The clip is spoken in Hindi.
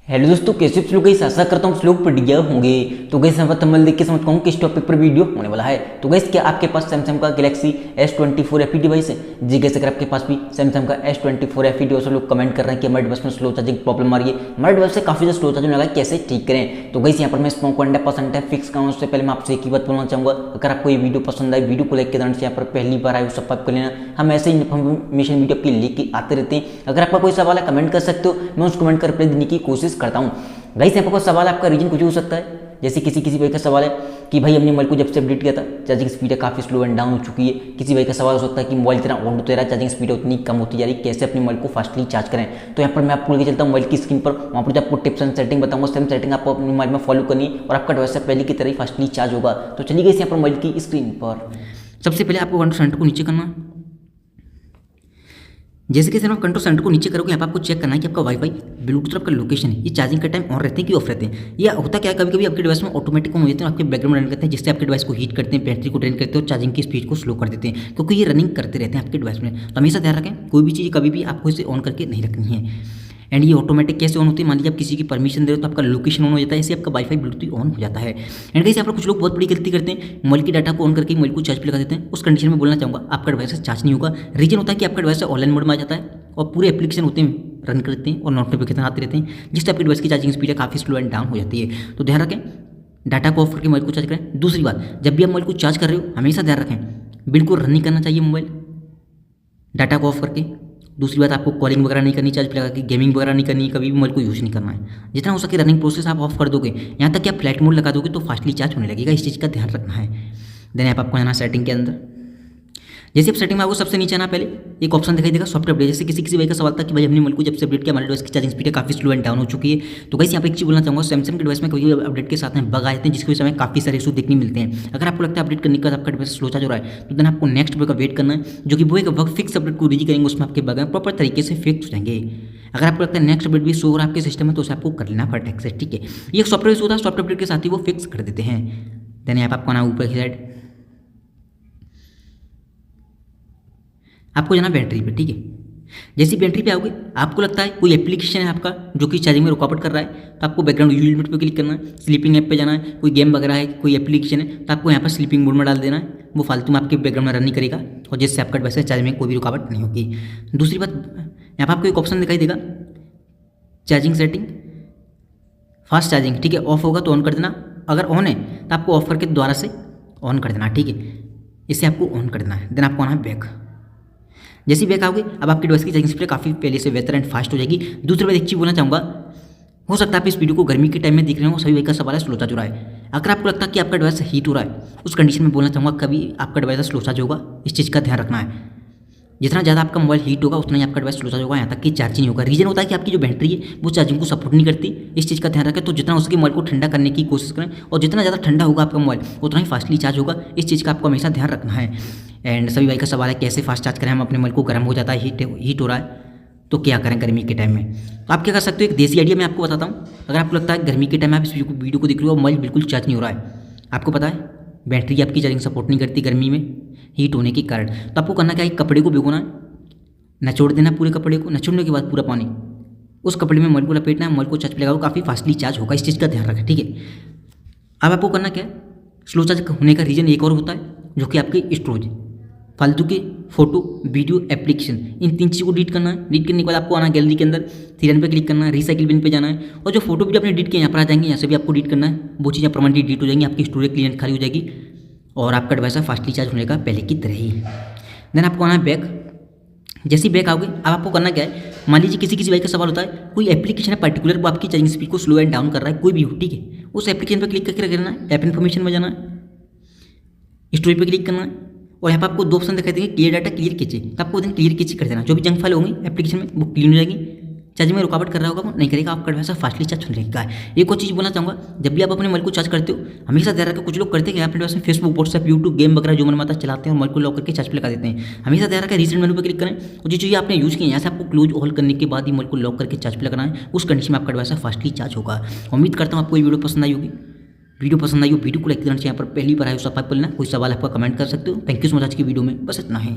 हेलो दोस्तों, कैसे आप लोग? गाइस आशा करता हूँ आप लोग बढ़िया होंगे। तो गाइस यहाँ पर थंबनेल देख के समझ पाऊँ किस टॉपिक पर वीडियो होने वाला है। तो गाइस क्या आपके पास सैमसंग का गैलेक्सी S24 FE डिवाइस है? जी गाइस, अगर आपके पास भी सैमसंग का S24 FE डिवाइस लोग कमेंट कर रहे हैं कि हमारे डिवाइस में स्लो चार्जिंग प्रॉब्लम आ रही है, हमारे डिवाइस से काफी ज्यादा स्लो चार्जिंग लगा है, कैसे ठीक करें। तो गाइस यहाँ पर मैं इसको 100% है फिक्स कराऊँ। उससे पहले मैं आपसे एक ही बात बोलना चाहूँगा, अगर आपको ये वीडियो पसंद आए, वीडियो को लाइक के दौरान यहाँ पर पहली बार आए सब्सक्राइब कर लेना। हम ऐसे ही इन्फॉर्मेशन वीडियो आपके लेके आते रहते हैं। अगर आपका कोई सवाल है कमेंट कर सकते हो, मैं उस कमेंट का रिप्लाई देने की कोशिश करता हूँ। गाइस यहाँ पर कोई सवाल आपका रीजन कुछ हो सकता है, जैसे किसी भाई का सवाल है कि भाई हमने मोबाइल को जब से अपडेट किया था चार्जिंग स्पीड काफ़ी स्लो एंड डाउन हो चुकी है। किसी भाई का सवाल हो सकता है कि मोबाइल इतना ऑन होता रहा है, चार्जिंग स्पीड उतनी कम होती जा रही है, कैसे अपने मोबाइल को फास्टली चार्ज करें। तो यहाँ पर मैं आपको लेके चलता हूँ मोबाइल की स्क्रीन पर, वहाँ पर जो आपको टिप्स एंड सेटिंग बताऊंगा, सेम सेटिंग आपको अपने मोबाइल में फॉलो करनी और आपका डिवाइस पहले की तरह ही फास्टली चार्ज होगा। तो चलिए गाइस यहाँ पर मोबाइल की स्क्रीन पर सबसे पहले आपको कंट्रोल सेंटर को नीचे करना। जैसे कि आप कंट्रोल सेंटर को नीचे करोगे, यहाँ पर आपको चेक करना है कि आपका वाईफाई ब्लूटूथ आपका लोकेशन है, ये चार्जिंग का टाइम ऑन रहते हैं कि ऑफ रहते हैं। ये होता क्या है, कभी कभी आपके डिवाइस में ऑटोमेटिक ऑन हो जाते हैं, आपके बैकग्राउंड रन करते हैं, जिससे आपके डिवाइस को हीट करते हैं, बैटरी को ड्रेन करते हैं और चार्जिंग की स्पीड को स्लो कर देते हैं, क्योंकि ये रनिंग करते रहते हैं आपके डिवाइस में। तो हमेशा ध्यान रखें, कोई भी चीज़ कभी भी आपको इसे ऑन करके नहीं रखनी है। एंड ये ऑटोमेटिक कैसे ऑन होती है, मान लीजिए आप किसी की परमिशन दे रहे हो तो आपका लोकेशन ऑन हो जाता है, ऐसे आपका वाईफाई ब्लूटूथ ऑन हो जाता है। एंड गाइस यहाँ पर कुछ लोग बहुत बड़ी गलती करते हैं, मोबाइल की डाटा को ऑन करके मोबाइल को चार्ज पे लगा देते हैं। उस कंडीशन में बोलना चाहूँगा आपका डिवाइस चार्ज नहीं होगा। रीजन होता है कि आपका डिवाइस ऑनलाइन मोड में आ जाता है और पूरे एप्लीकेशन होते हैं रन करते हैं और नोटिफिकेशन आते रहते हैं, जिससे आपके डिवाइस की चार्जिंग स्पीड काफ़ी स्लो एंड डाउन हो जाती है। तो ध्यान रखें, डाटा को ऑफ करके मोबाइल को चार्ज करें। दूसरी बात, जब भी आप मोबाइल को चार्ज कर रहे हो हमेशा ध्यान रखें बिल्कुल रन नहीं करना चाहिए मोबाइल डाटा को ऑफ करके। दूसरी बात, आपको कॉलिंग वगैरह नहीं करनी, चार्ज पे लगा के गेमिंग वगैरह नहीं करनी, कभी भी मोबाइल को यूज़ नहीं करना है। जितना हो सके रनिंग प्रोसेस आप ऑफ कर दोगे, यहाँ तक कि आप फ्लाइट मोड लगा दोगे तो फास्टली चार्ज होने लगेगा, इस चीज़ का ध्यान रखना है। देन आप आपको आना सेटिंग के अंदर, जैसे आप सेटिंग में आपको सबसे नीचे आना, पहले एक ऑप्शन दिखाई देगा सॉफ्टवेयर अपडेट। जैसे किसी भाई का सवाल था कि भाई हमने मोबाइल को जब से अपडेट किया हमारे डिवाइस की चार्जिंग स्पीड काफ़ी स्लो एंड डाउन हो चुकी है। तो गाइस यहाँ पे एक चीज़ बोलना चाहूँगा, सैमसंग के डिवाइस में कभी अपडेट के साथ में बग आ जाते हैं, जिसकी वजह से हमें काफ़ी सारे इशू देखने मिलते हैं। अगर आपको लगता है अपडेट करने के बाद आपका डिवाइस स्लो चार्ज हो रहा है, तो देन आपको नेक्स्ट अपडेट का वेट करना है, जो कि वो एक बग फिक्स अपडेट को रिलीज करेंगे, उसमें आपके बग प्रॉपर तरीके से फिक्स हो जाएंगे। अगर आपको लगता है नेक्स्ट अपडेट भी शो हो रहा है आपके सिस्टम में, तो उसे आपको कर लेना फटाक से, ठीक है। ये एक सॉफ्टवेयर होता है, सॉफ्टवेयर अपडेट के साथ ही वो फिक्स कर देते हैं। देन यहाँ पर आपको आना ऊपर की साइड, आपको जाना बैटरी पे, ठीक है। जैसी बैटरी पे आओगे, आपको लगता है कोई एप्लीकेशन है आपका जो कि चार्जिंग में रुकावट कर रहा है, तो आपको बैकग्राउंड यूज लिमिट पे क्लिक करना है, स्लीपिंग ऐप पे जाना है। कोई गेम वगैरह है, कोई एप्लीकेशन है, तो आपको यहाँ पर स्लीपिंग मोड में डाल देना है, वो फालतू में आपके बैकग्राउंड में रन नहीं करेगा और जिससे आपका वैसे चार्ज में कोई भी रुकावट नहीं होगी। दूसरी बात, यहाँ पर आपको एक ऑप्शन दिखाई देगा चार्जिंग सेटिंग फास्ट चार्जिंग, ठीक है। ऑफ होगा तो ऑन कर देना, अगर ऑन है तो आपको ऑफ करके दोबारा से ऑन कर देना, ठीक है। इसे आपको ऑन कर देना है। देन आपको आना है बैक। जैसे बैक आओगे, अब आपके डिवाइस की चार्जिंग स्पीड काफ़ी पहले से बेहतर एंड फास्ट हो जाएगी। दूसरी बात एक चीज़ बोलना चाहूँगा, हो सकता है आप इस वीडियो को गर्मी के टाइम में देख रहे हो, सभी भाई का सवाल है स्लो चार्ज हो रहा है। अगर आपको लगता है कि आपका डिवाइस हीट हो रहा है, उस कंडीशन में बोलना चाहूँगा कभी आपका डिवाइस स्लो चार्ज होगा, इस चीज़ का ध्यान रखना है। जितना ज़्यादा आपका मोबाइल हीट होगा उतना ही आपका डिवाइस स्लो चार्ज होगा, यहाँ तक कि चार्ज नहीं होगा। रीजन होता है कि आपकी जो बैटरी है वो चार्जिंग को सपोर्ट नहीं करती, इस चीज़ का ध्यान रखें। तो जितना हो सके मोबाइल को ठंडा करने की कोशिश करें, और जितना ज़्यादा ठंडा होगा आपका मोबाइल उतना ही फास्टली चार्ज होगा, इस चीज़ का आपको हमेशा ध्यान रखना है। एंड सभी भाई का सवाल है कैसे फास्ट चार्ज करें, हम अपने मोबाइल को गर्म हो जाता है, हीट हो रहा है, तो क्या करें गर्मी के टाइम में। तो आप क्या कर सकते हो, एक देसी आइडिया मैं आपको बताता हूँ। अगर आपको लगता है गर्मी के टाइम में आप इस वीडियो को देख रहे हो और मोबाइल बिल्कुल चार्ज नहीं हो रहा है, आपको पता है बैटरी आपकी चार्जिंग सपोर्ट नहीं करती गर्मी में हीट होने के कारण, तो आपको करना क्या है, कपड़े को भिगोना है, नचोड़ देना पूरे कपड़े को, नचोड़ने के बाद पूरा पानी उस कपड़े में मोबाइल को लपेटना है, मोबाइल को चार्ज पे लगाओ, काफ़ी फास्टली चार्ज होगा, इस चीज़ का ध्यान रखें, ठीक है। अब आपको करना क्या है, स्लो चार्ज होने का रीज़न एक और होता है, जो कि आपकी स्टोरेज, फालतू के फोटो वीडियो एप्लीकेशन, इन तीन चीज़ों को डिलीट करना है। डिलीट करने के बाद आपको आना गैलरी के अंदर, थ्री लाइन पे क्लिक करना है, रिसाइकिल बिन पे जाना है, और जो फोटो वीडियो आपने डिलीट किया यहाँ पर आ जाएंगे, यहाँ से भी आपको डिलीट करना है, वो चीज़ें परमानेंटली डिलीट हो जाएंगी, आपकी स्टोरेज क्लियर खाली हो जाएगी और आपका डिवाइस फास्टली चार्ज होने का पहले की तरह ही। देन आपको आना है बैक। जैसे ही बैक आओगे, अब आपको करना क्या है, मान लीजिए किसी भाई का सवाल होता है कोई एप्लीकेशन है पर्टिकुलर, वो आपकी चार्जिंग स्पीड को स्लो एंड डाउन कर रहा है, कोई भी हो, ठीक है। उस एप्लीकेशन पर क्लिक करके करना है, ऐप इन्फॉर्मेशन में जाना है, स्टोरेज पर क्लिक करना है, और यहाँ पर आपको दो ऑप्शन दिखाई देंगे, क्लियर डाटा, क्लियर कैचे। तो आपको दिन क्लियर कैचे कर देना, जो भी जंक फाइल होंगी एप्लीकेशन में वो क्लीन हो जाएगी, चार्जिंग में रुकावट कर रहा होगा वो नहीं करेगा, आपका डिवाइस फास्टली चार्ज होने लगेगा। एक और चीज़ बोलना चाहूँगा, जब भी आप अपने मोबाइल को चार्ज करते हो हमेशा ध्यान रखें, कुछ लोग करते हैं कि अपने डिवाइस में फेसबुक व्हाट्सएप यूट्यूब गेम वगैरह जो मन माता चलाते हैं और मोबाइल को लॉक करके चार्ज पे लगा देते हैं। हमेशा ध्यान रखें रीसेट मेनू पर क्लिक करें, और जो चीज़ आपने यूज़ की यहाँ से आपको क्लोज ऑल करने के बाद ही मोबाइल को लॉक करके चार्ज पे लगाना है, उस कंडीशन में आपका डिवाइस फास्टली चार्ज होगा। उम्मीद करता हूँ आपको ये वीडियो पसंद आई होगी। वीडियो पसंद आई हो वीडियो को लाइक करना चाहिए, यहाँ पर पहली बार आए सब्सक्राइब कर लेना, कोई सवाल आपका कमेंट कर सकते हो। थैंक यू सो मच, आज की वीडियो में बस इतना है।